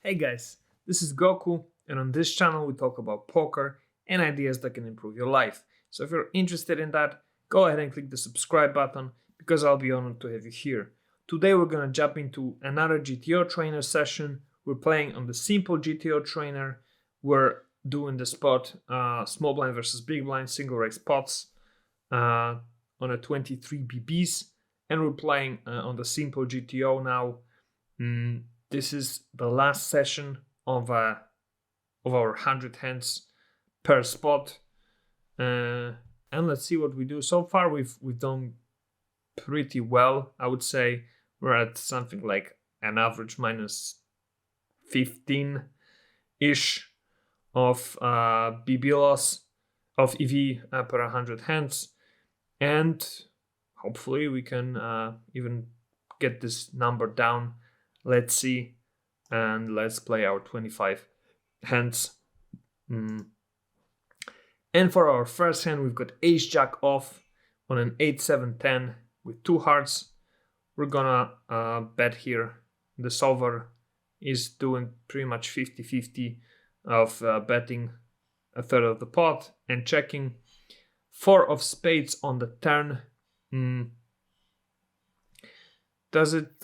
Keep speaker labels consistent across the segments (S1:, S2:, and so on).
S1: Hey guys, this is Goku, and on this channel we talk about poker and ideas that can improve your life. So if you're interested in that, go ahead and click the subscribe button because I'll be honored to have you here. Today we're gonna jump into another GTO Trainer session. We're playing on the Simple GTO Trainer. We're doing the spot small blind versus big blind single raise pots on a 23 BBs, and we're playing on the Simple GTO now. This is the last session of our 100 hands per spot, and let's see what we do. So far, we've done pretty well. I would say we're at something like an average minus 15 ish of BB loss of EV per 100 hands, and hopefully we can even get this number down. Let's see, and let's play our 25 hands. And for our first hand, we've got Ace Jack off on an 8-7-10 with two hearts. We're gonna bet here. The solver is doing pretty much 50-50 of betting a third of the pot and checking. Four of spades on the turn. Does it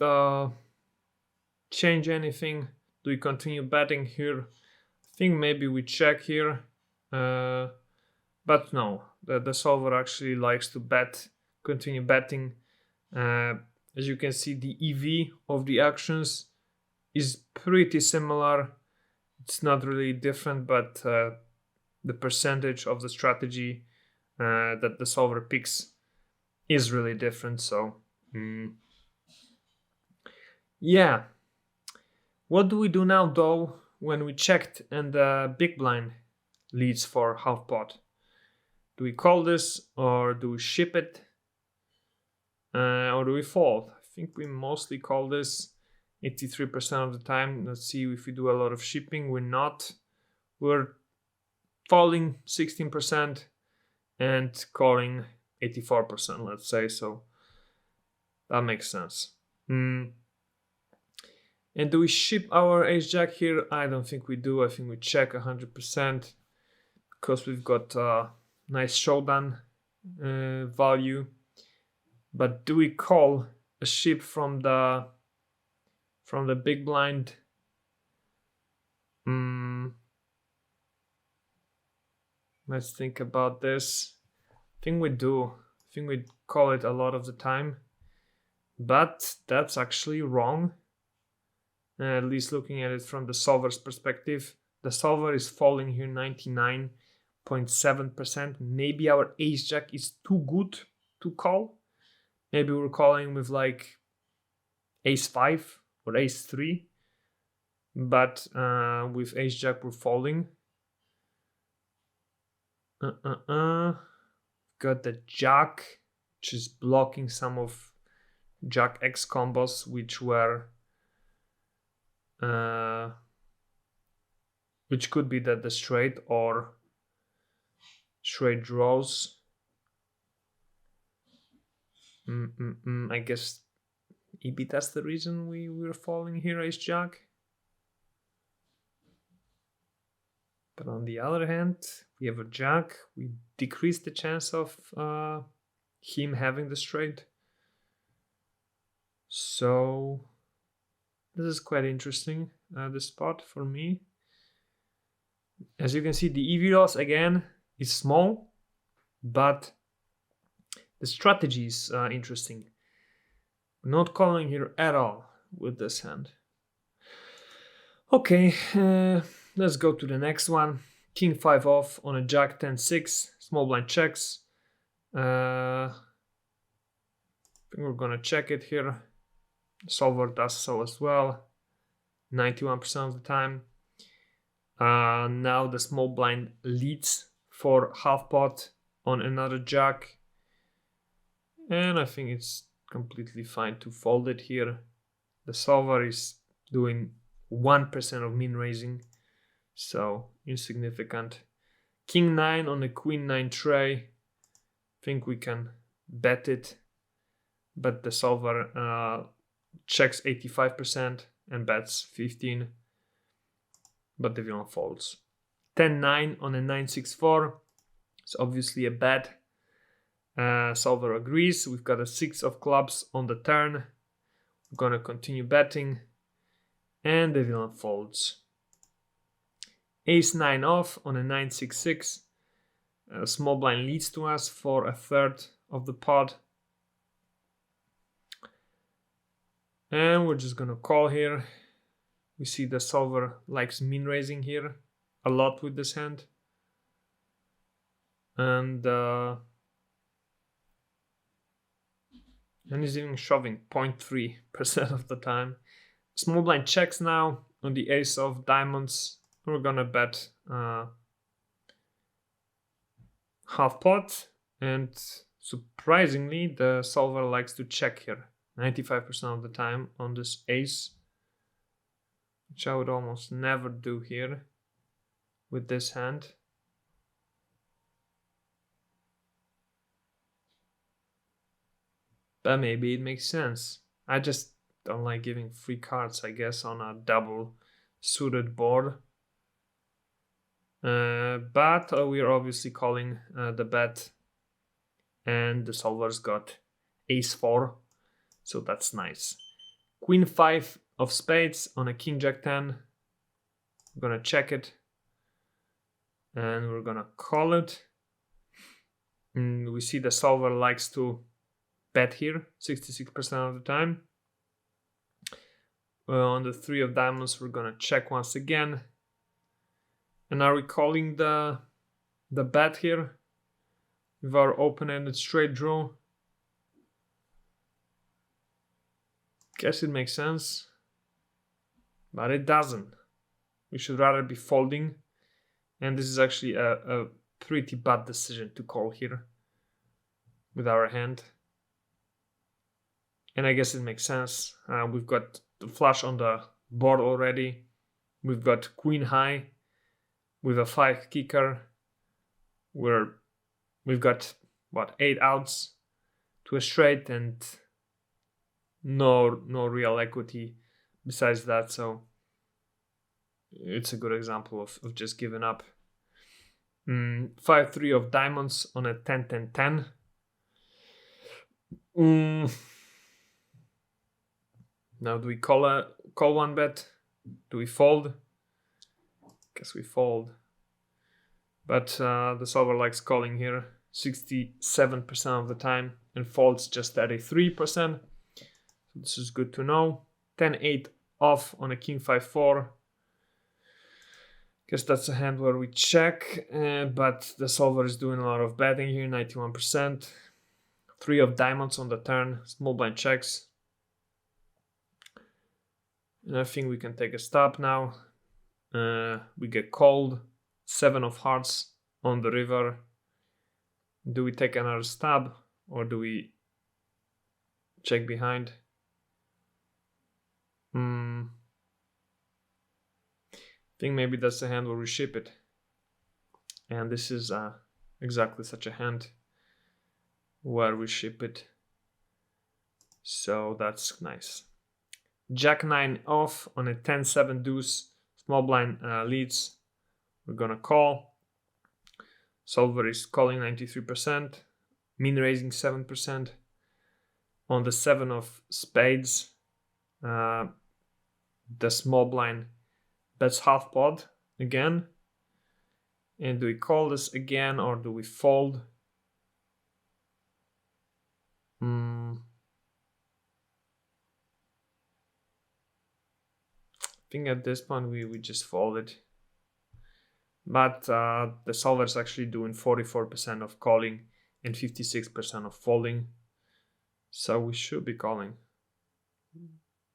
S1: change anything? Do we continue betting here? I think maybe we check here, but no, the solver actually likes to continue betting. As you can see, the EV of the actions is pretty similar. It's not really different, but the percentage of the strategy that the solver picks is really different. So yeah. What do we do now, though, when we checked and the big blind leads for half pot? Do we call this, or do we ship it, or do we fold? I think we mostly call this 83% of the time. Let's see if we do a lot of shipping. We're not. We're folding 16% and calling 84%, let's say. So that makes sense. And do we ship our Ace Jack here? I don't think we do. I think we check 100% because we've got nice showdown value. But do we call a ship from the big blind? Let's think about this. I think we do. I think we call it a lot of the time. But that's actually wrong. At least looking at it from the solver's perspective. The solver is falling here 99.7%. Maybe our Ace Jack is too good to call. Maybe we're calling with like Ace 5 or Ace 3. But with Ace Jack we're falling. Got the Jack, which is blocking some of Jack X combos, which could be the straight or straight draws. I guess maybe that's the reason we're falling here, Ace Jack. But on the other hand, we have a Jack. We decrease the chance of him having the straight. So this is quite interesting, this spot for me. As you can see, the EV loss again is small, but the strategy is interesting. Not calling here at all with this hand. Okay, let's go to the next one. King 5 off on a Jack 10-6, small blind checks. I think we're gonna check it here. Solver does so as well, 91% of the time. Now the small blind leads for half pot on another Jack, and I think it's completely fine to fold it here. The solver is doing 1% of min raising, so insignificant. King 9 on a Queen 9 tray. I think we can bet it, but the solver checks 85% and bets 15. but the villain folds. 10-9 on a 9-6-4. It's obviously a bet. Solver agrees. We've got a 6 of clubs on the turn. We're gonna continue betting, and the villain folds. Ace-9 off on a 9-6-6. A small blind leads to us for a third of the pot. And we're just gonna call here. We see the solver likes min raising here a lot with this hand. And he's even shoving 0.3% of the time. Small blind checks now on the ace of diamonds. We're gonna bet half pot, and surprisingly the solver likes to check here 95% of the time on this ace, which I would almost never do here with this hand. But maybe it makes sense. I just don't like giving free cards, I guess, on a double suited board. But we're obviously calling the bet, and the solver's got ace 4, so that's nice. Queen 5 of spades on a king jack 10. We're gonna check it, and we're gonna call it. And we see the solver likes to bet here 66% of the time. On the 3 of diamonds, we're gonna check once again. And are we calling the bet here with our open-ended straight draw? Guess it makes sense, but it doesn't. We should rather be folding, and this is actually a pretty bad decision to call here with our hand. And I guess it makes sense. We've got the flush on the board already. We've got queen high with a 5 kicker. We've got what, 8 outs to a straight and no real equity besides that, so it's a good example of just giving up. 5-3 of diamonds on a 10-10-10. Now do we call one bet? Do we fold? Guess we fold. But the solver likes calling here 67% of the time and folds just 33%. So this is good to know. 10-8 off on a king 5-4. Guess that's a hand where we check, but the solver is doing a lot of betting here, 91%. 3 of diamonds on the turn, small blind checks. And I think we can take a stop now. We get called. 7 of hearts on the river. Do we take another stab or do we check behind? I think maybe that's the hand where we ship it. And this is exactly such a hand where we ship it. So that's nice. Jack 9 off on a 10-7 deuce. Small blind leads. We're gonna call. Solver is calling 93%. Min raising 7%. On the 7 of spades, the small blind bets half pot again. And do we call this again or do we fold? I think at this point we just fold it. But the solver is actually doing 44% of calling and 56% of folding. So we should be calling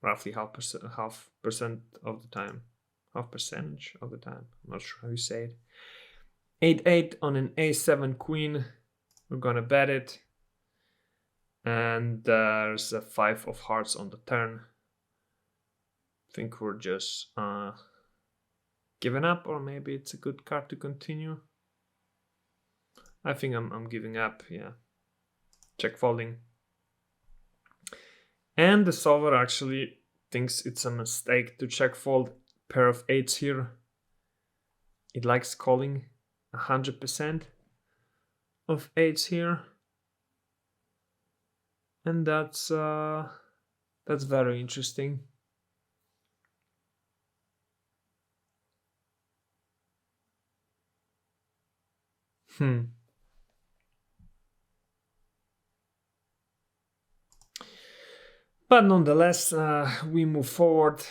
S1: roughly half percent of the time. Half percentage of the time. I'm not sure how you say it. 8-8 on an A7 queen. We're gonna bet it. And there's a 5 of hearts on the turn. I think we're just giving up, or maybe it's a good card to continue. I think I'm giving up, yeah. Check folding. And the solver actually thinks it's a mistake to check fold pair of 8s here. It likes calling 100% of 8s here, and that's very interesting. But nonetheless, we move forward.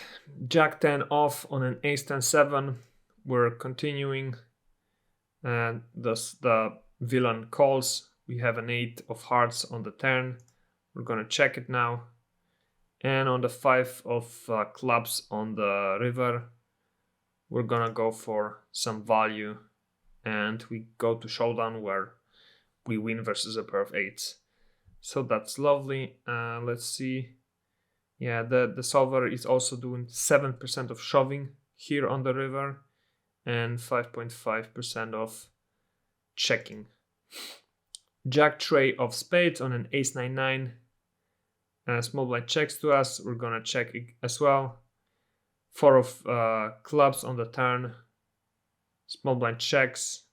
S1: Jack 10 off on an ace 10 7. We're continuing, and thus the villain calls. We have an 8 of hearts on the turn. We're gonna check it now. And on the 5 of clubs on the river, we're gonna go for some value, and we go to showdown where we win versus a pair of 8s. So that's lovely. Let's see. Yeah, the solver is also doing 7% of shoving here on the river and 5.5% of checking. Jack tray of spades on an ace 9-9. Small blind checks to us. We're gonna check as well. 4 of clubs on the turn. Small blind checks.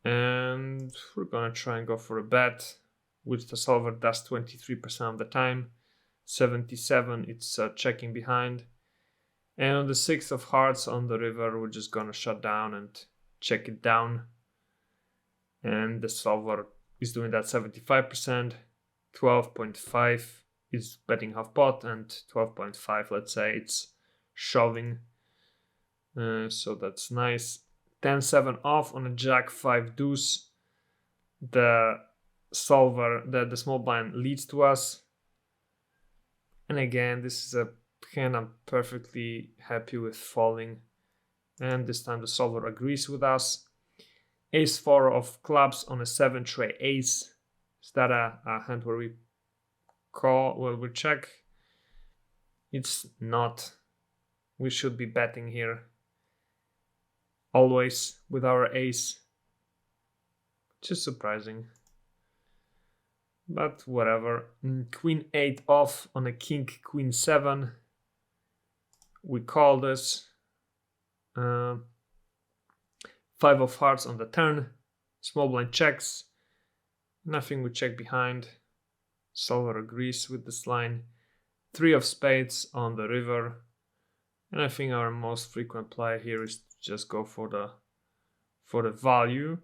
S1: And we're gonna try and go for a bet, which the solver does 23% of the time. 77, it's checking behind. And on the 6 of hearts on the river, we're just gonna shut down and check it down. And the solver is doing that 75%. 12.5 is betting half pot, and 12.5, let's say, it's shoving. So that's nice. 10-7 off on a jack 5 deuce. The solver, the small blind leads to us. And again, this is a hand I'm perfectly happy with falling. And this time the solver agrees with us. Ace 4 of clubs on a 7 tray ace. Is that a hand where we call? Well, we check. It's not. We should be betting here. Always with our ace. Which is surprising. But whatever. Queen 8 off on a king queen 7. We call this. 5 of hearts on the turn. Small blind checks. Nothing we check behind. Solver agrees with this line. 3 of spades on the river. And I think our most frequent play here is to just go for the value.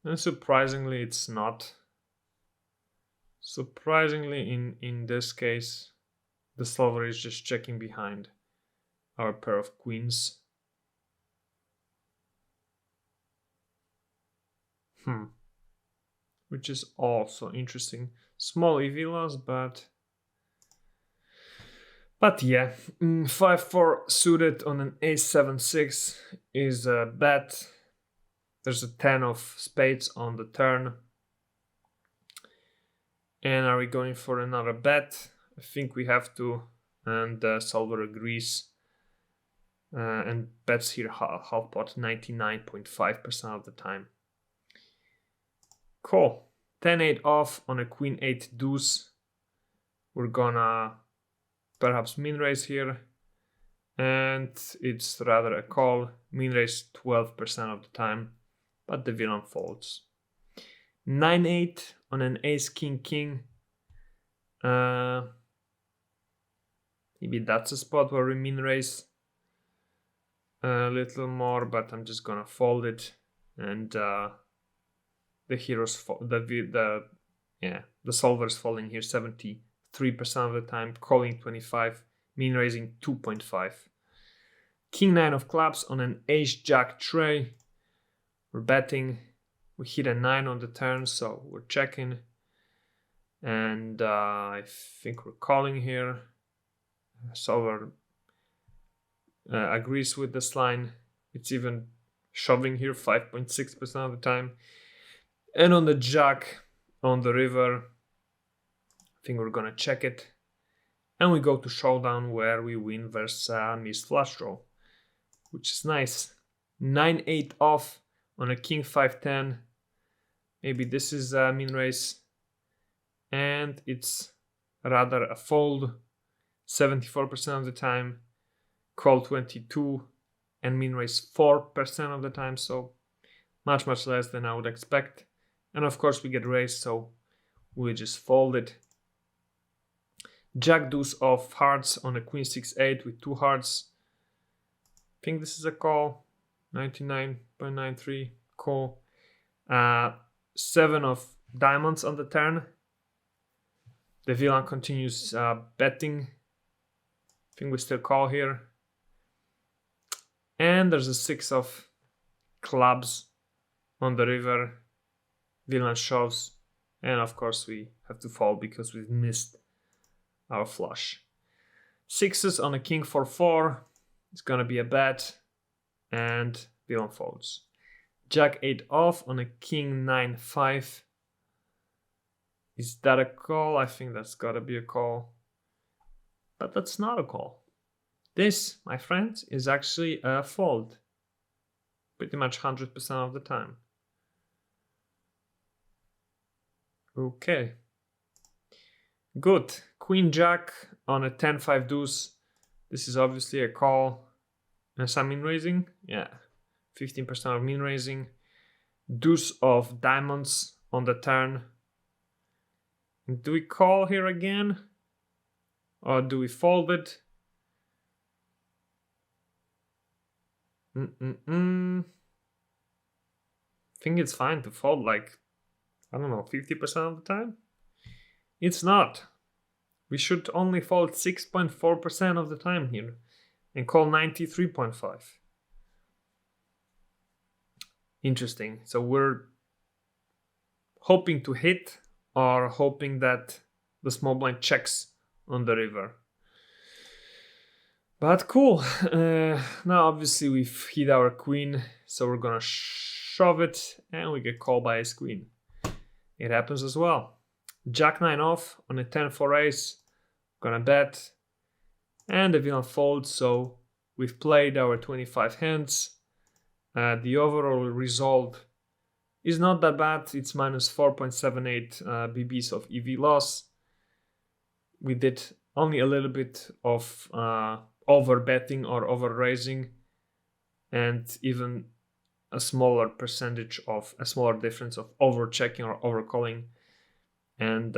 S1: And surprisingly, it's not. Surprisingly, in this case, the solver is just checking behind our pair of queens. Which is also interesting. Small EV loss, but yeah. 5-4 suited on an ace 7-6 is a bet. There's a 10 of spades on the turn. And are we going for another bet? I think we have to. And the solver agrees. And bets here half pot 99.5% of the time. Cool. 10-8 off on a queen 8 deuce. We're gonna perhaps min raise here. And it's rather a call. Min raise 12% of the time. But the villain folds. 9-8 on an ace king king. Maybe that's a spot where we min raise a little more, but I'm just gonna fold it. And the heroes the solver's falling here 73% of the time, calling 25, min raising 2.5. King 9 of clubs on an ace jack tray. We're betting. We hit a 9 on the turn, so we're checking. And I think we're calling here. Solver agrees with this line. It's even shoving here 5.6% of the time. And on the jack on the river, I think we're gonna check it. And we go to showdown where we win versus missed flush draw, which is nice. 9-8 off on a king 5-10. Maybe this is a min raise. And it's rather a fold. 74% of the time. Call 22. and min raise 4% of the time, so much less than I would expect. And of course we get raised, so we just fold it. Jack deuce of hearts on a queen 6-8 with 2 hearts. I think this is a call. 99.93 call. 7 of diamonds on the turn. The villain continues betting. I think we still call here. And there's a 6 of clubs on the river. Villain shoves. And of course we have to fold because we've missed our flush. 6s on a king 4-4. It's gonna be a bet. And villain folds. Jack 8 off on a king 9-5. Is that a call? I think that's gotta be a call. But that's not a call. This, my friends, is actually a fold. Pretty much 100% of the time. Okay. Good. Queen Jack on a 10-5 deuce. This is obviously a call. And some min raising? Yeah. 15% of min raising. Deuce of diamonds on the turn. Do we call here again? Or do we fold it? I think it's fine to fold like, I don't know, 50% of the time? It's not. We should only fold 6.4% of the time here and call 93.5. Interesting. So we're hoping to hit or hoping that the small blind checks on the river. But cool. Now obviously we've hit our queen, so we're gonna shove it and we get called by ace queen. It happens as well. Jack 9 off on a 10-4 ace. Gonna bet. And the villain folds, so we've played our 25 hands. The overall result is not that bad. It's minus 4.78 BBs of EV loss. We did only a little bit of over betting or over raising, and even a smaller percentage of a smaller difference of over checking or over calling. And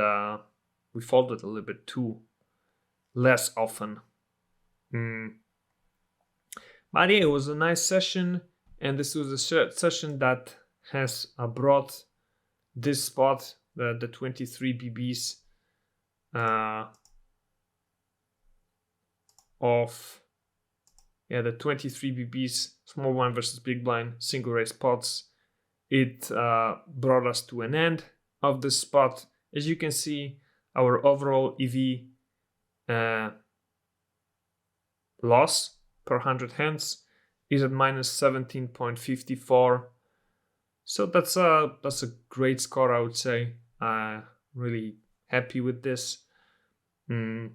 S1: we folded a little bit too less often. But yeah, it was a nice session, and this was a session that has brought this spot, the 23 BBs the 23 BBs, small blind versus big blind, single raise pots. It brought us to an end of this spot. As you can see, our overall EV loss per 100 hands is at minus 17.54. So that's a great score, I would say. Really happy with this. And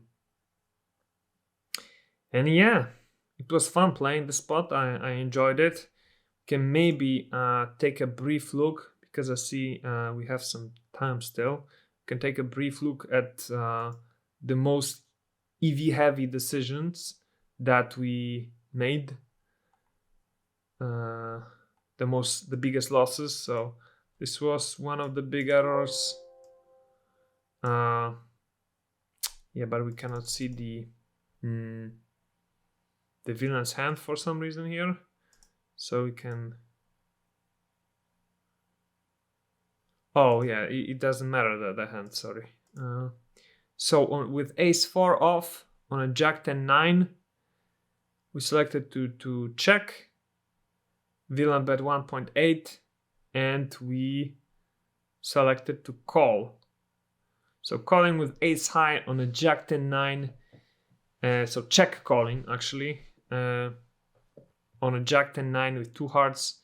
S1: yeah, it was fun playing the spot. I enjoyed it. Can maybe take a brief look, because I see we have some time still. Can take a brief look at the most EV heavy decisions that we made. The biggest losses. So this was one of the big errors. Yeah, but we cannot see the villain's hand for some reason here. So we can. Oh yeah, it doesn't matter the hand. Sorry. So with ace 4 off on a jack 10-9, we selected to check. Villain bet 1.8, and we selected to call. So calling with ace high on a jack 10-9, so check calling actually, on a jack 10-9 with 2 hearts,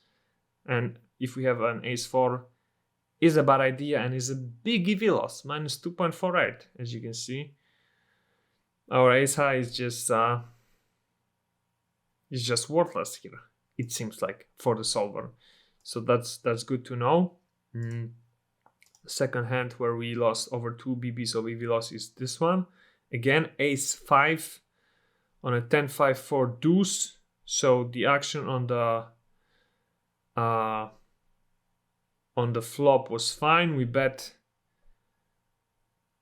S1: and if we have an ace 4, is a bad idea and is a big EV loss, minus 2.48, as you can see. Our ace high is just worthless here, it seems like, for the solver. So that's good to know. Second hand where we lost over 2 BBs of EV loss is this one. Again, ace 5 on a 10-5-4 deuce. So the action on the flop was fine. We bet.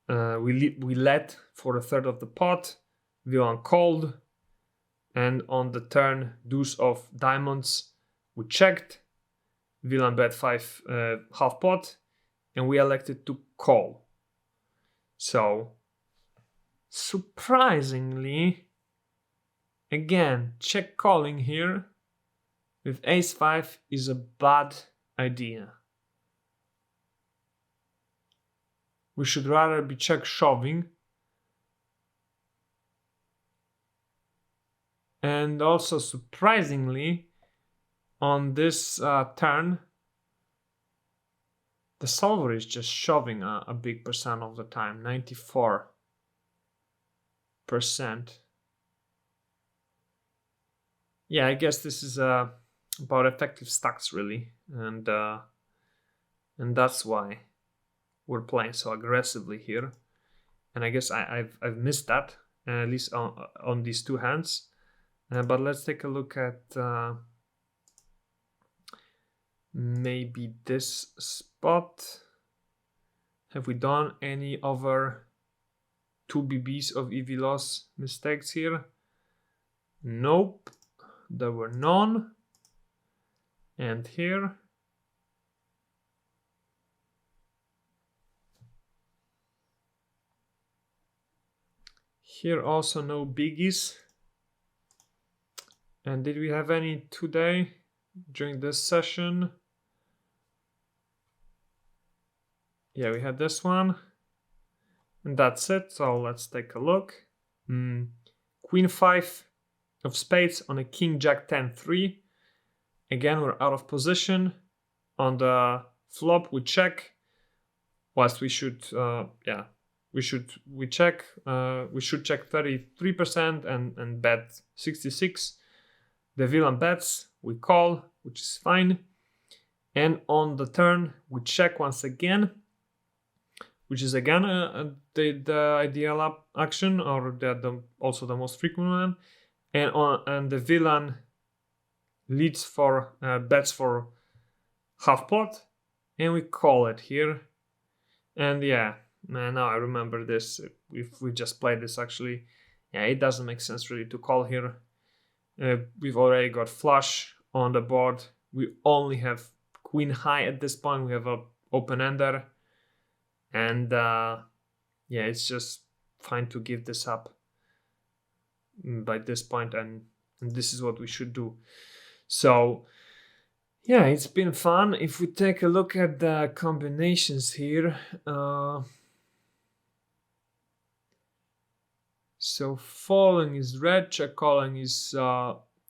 S1: We led for a third of the pot. Villain called, and on the turn deuce of diamonds, we checked. Villain bet half pot, and we elected to call. So surprisingly, again, check calling here with ace-5 is a bad idea. We should rather be check shoving. And also surprisingly, on this turn, the solver is just shoving a big percent of the time, 94%. Yeah, I guess this is about effective stacks really, and that's why we're playing so aggressively here. And I guess I've missed that, at least on these two hands. But let's take a look at maybe this spot. Have we done any other 2 BBs of EV loss mistakes here? Nope, there were none. And here, also no biggies. And did we have any today during this session? Yeah, we had this one. And that's it. So let's take a look. Queen 5 of spades on a king jack 10 3. Again, we're out of position. On the flop, we check. Whilst we should, we should check 33% and bet 66. The villain bets, we call, which is fine. And on the turn, we check once again, which is again the ideal action, or also the most frequent one. And the villain leads for bets for half pot, and we call it here. And yeah, now I remember this. If we just play this, actually, yeah, it doesn't make sense really to call here. We've already got flush on the board. We only have queen high at this point. We have a open ender, and yeah, it's just fine to give this up by this point, and this is what we should do. So yeah, it's been fun. If we take a look at the combinations here, so falling is red, check calling is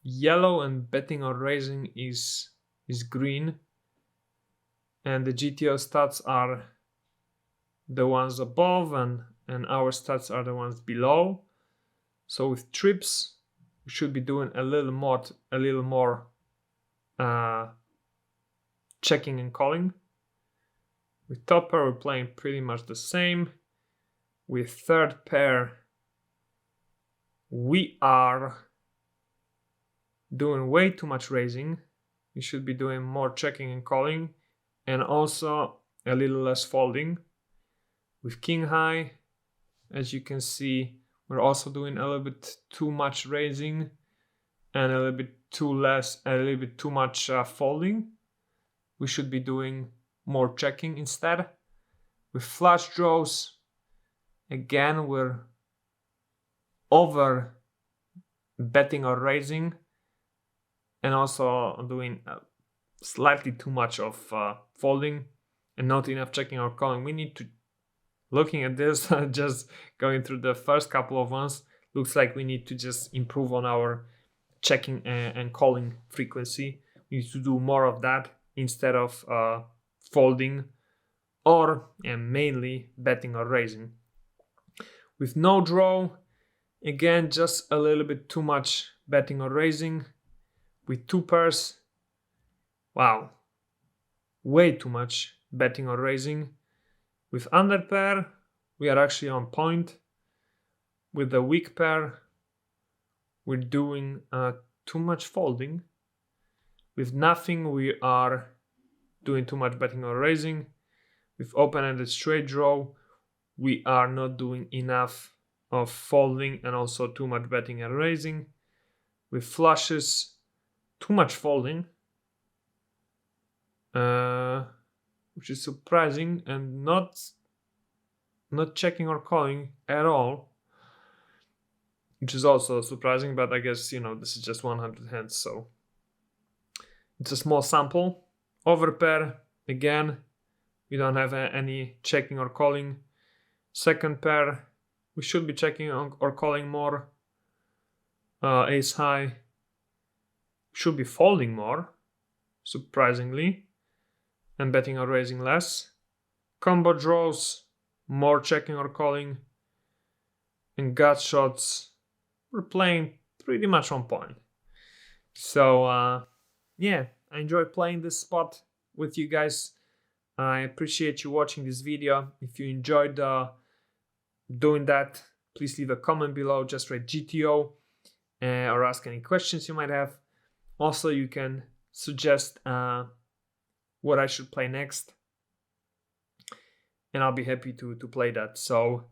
S1: yellow, and betting or raising is green. And the GTO stats are the ones above, and our stats are the ones below. So with trips, we should be doing a little more checking and calling. With top pair, we're playing pretty much the same. With third pair, we are doing way too much raising. We should be doing more checking and calling, and also a little less folding. With king high, as you can see, we're also doing a little bit too much raising and a little bit too much folding. We should be doing more checking instead. With flush draws, again, we're over betting or raising, and also doing slightly too much of folding and not enough checking or calling. We need to, looking at this, just going through the first couple of ones, looks like we need to just improve on our checking and calling frequency. We need to do more of that instead of folding or mainly betting or raising. With no draw, again, just a little bit too much betting or raising. With two pairs, wow, way too much betting or raising. With under pair, we are actually on point. With the weak pair, we're doing too much folding. With nothing, we are doing too much betting or raising. With open-ended straight draw, we are not doing enough of folding and also too much betting and raising. With flushes, too much folding, which is surprising, and not checking or calling at all, which is also surprising, but I guess, this is just 100 hands, so it's a small sample. Overpair, again, we don't have any checking or calling. Second pair, we should be checking or calling more. Ace high, should be folding more, surprisingly, and betting or raising less. Combo draws, more checking or calling. And gut shots, we're playing pretty much on point. So yeah, I enjoy playing this spot with you guys. I appreciate you watching this video. If you enjoyed doing that, please leave a comment below. Just write GTO or ask any questions you might have. Also, you can suggest what I should play next, and I'll be happy to play that. So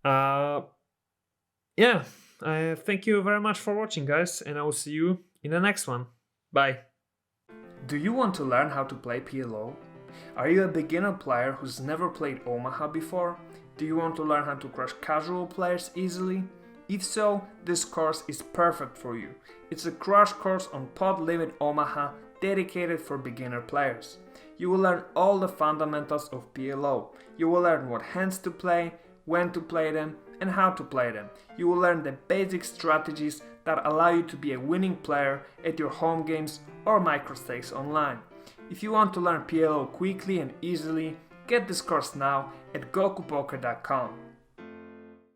S1: yeah, thank you very much for watching, guys, and I will see you in the next one. Bye. Do you want to learn how to play PLO? Are you a beginner player who's never played Omaha before? Do you want to learn how to crush casual players easily? If so, this course is perfect for you. It's a crash course on Pot Limit Omaha dedicated for beginner players. You will learn all the fundamentals of PLO. You will learn what hands to play, when to play them, and how to play them. You will learn the basic strategies that allow you to be a winning player at your home games or microstakes online. If you want to learn PLO quickly and easily, get this course now at gokupoker.com.